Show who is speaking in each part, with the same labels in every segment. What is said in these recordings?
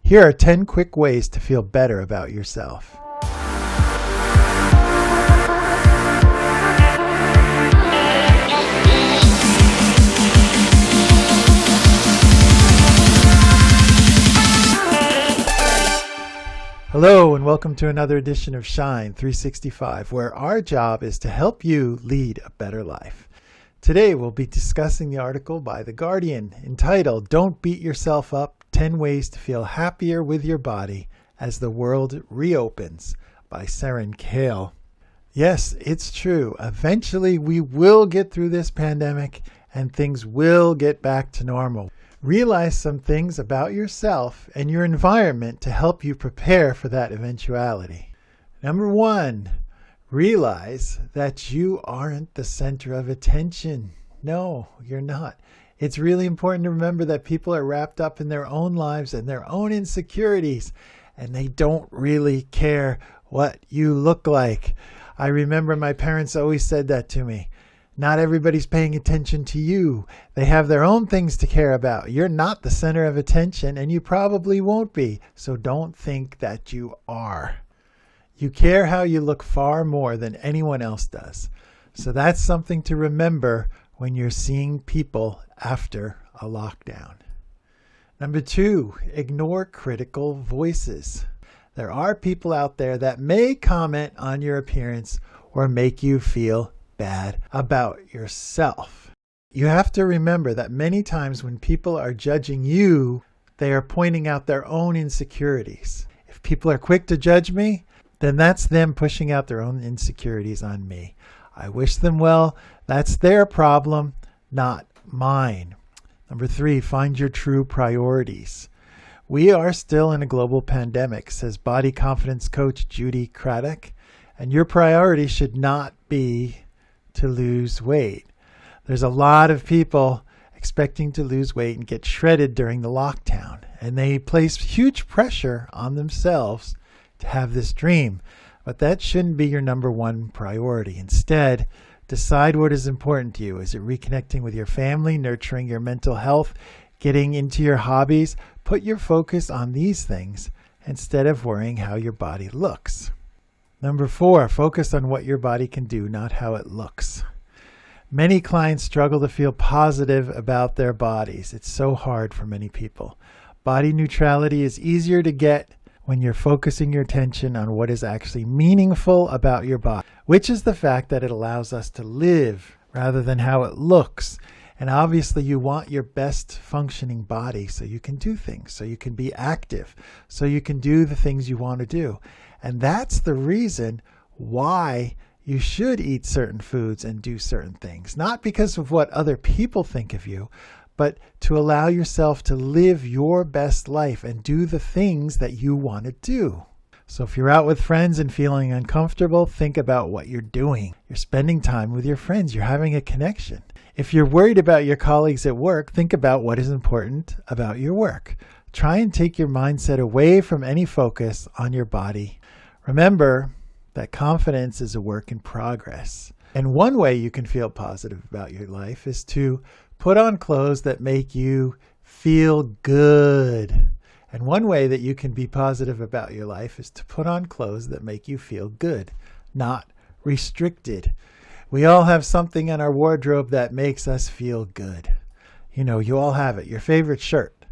Speaker 1: Here are 10 quick ways to feel better about yourself. Hello and welcome to another edition of Shine 365, where our job is to help you lead a better life. Today we'll be discussing the article by The Guardian entitled "Don't Beat Yourself Up, 10 Ways to Feel Happier with Your Body as the World Reopens" by Seren Kale. Yes, it's true. Eventually we will get through this pandemic and things will get back to normal. Realize some things about yourself and your environment to help you prepare for that eventuality. Number 1, realize that you aren't the center of attention. No, you're not. It's really important to remember that people are wrapped up in their own lives and their own insecurities, and they don't really care what you look like. I remember my parents always said that to me. Not everybody's paying attention to you. They have their own things to care about. You're not the center of attention, and you probably won't be. So don't think that you are. You care how you look far more than anyone else does. So that's something to remember when you're seeing people after a lockdown. Number 2, ignore critical voices. There are people out there that may comment on your appearance or make you feel bad about yourself. You have to remember that many times when people are judging you, they are pointing out their own insecurities. If people are quick to judge me, then that's them pushing out their own insecurities on me. I wish them well. That's their problem, not mine. Number 3, find your true priorities. We are still in a global pandemic, says body confidence coach Judy Craddock, and your priority should not be to lose weight. There's a lot of people expecting to lose weight and get shredded during the lockdown, and they place huge pressure on themselves to have this dream. But that shouldn't be your number 1 priority. Instead, decide what is important to you. Is it reconnecting with your family, nurturing your mental health, getting into your hobbies? Put your focus on these things instead of worrying how your body looks. Number 4, focus on what your body can do, not how it looks. Many clients struggle to feel positive about their bodies. It's so hard for many people. Body neutrality is easier to get when you're focusing your attention on what is actually meaningful about your body, which is the fact that it allows us to live rather than how it looks. And obviously you want your best functioning body so you can do things, so you can be active, so you can do the things you want to do. And that's the reason why you should eat certain foods and do certain things. Not because of what other people think of you, but to allow yourself to live your best life and do the things that you want to do. So if you're out with friends and feeling uncomfortable, think about what you're doing. You're spending time with your friends. You're having a connection. If you're worried about your colleagues at work, think about what is important about your work. Try and take your mindset away from any focus on your body. Remember that confidence is a work in progress. And one way you can feel positive about your life is to put on clothes that make you feel good. And one way that you can be positive about your life is to put on clothes that make you feel good, not restricted. We all have something in our wardrobe that makes us feel good. You know, you all have it. Your favorite shirt,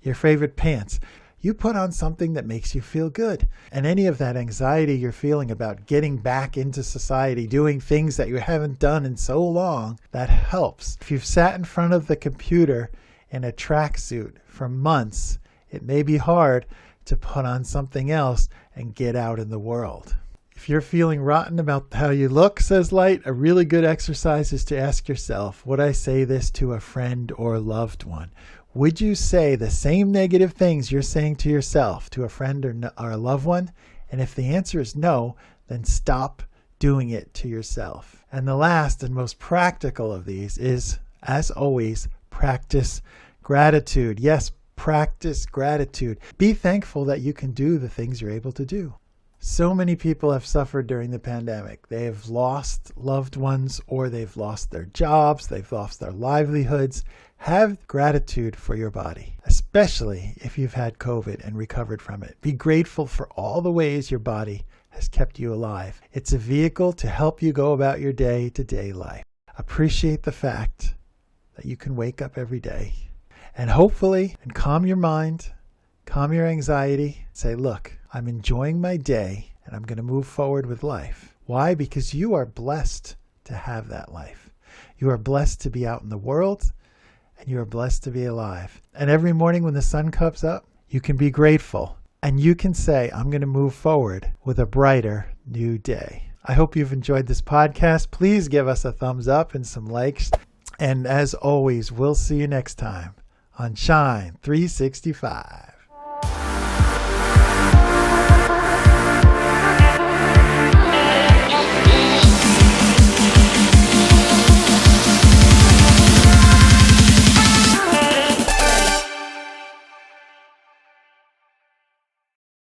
Speaker 1: your favorite pants. You put on something that makes you feel good. And any of that anxiety you're feeling about getting back into society, doing things that you haven't done in so long, that helps. If you've sat in front of the computer in a tracksuit for months, it may be hard to put on something else and get out in the world. If you're feeling rotten about how you look, says Light, a really good exercise is to ask yourself, would I say this to a friend or loved one? Would you say the same negative things you're saying to yourself to a friend or a loved one? And if the answer is no, then stop doing it to yourself. And the last and most practical of these is, as always, practice gratitude. Yes, practice gratitude. Be thankful that you can do the things you're able to do. So many people have suffered during the pandemic. They have lost loved ones, or they've lost their jobs, they've lost their livelihoods. Have gratitude for your body, especially if you've had COVID and recovered from it. Be grateful for all the ways your body has kept you alive. It's a vehicle to help you go about your day-to-day life. Appreciate the fact that you can wake up every day and hopefully calm your mind, calm your anxiety, say, look, I'm enjoying my day and I'm going to move forward with life. Why? Because you are blessed to have that life. You are blessed to be out in the world, and you are blessed to be alive. And every morning when the sun comes up, you can be grateful and you can say, I'm going to move forward with a brighter new day. I hope you've enjoyed this podcast. Please give us a thumbs up and some likes. And as always, we'll see you next time on Shine 365.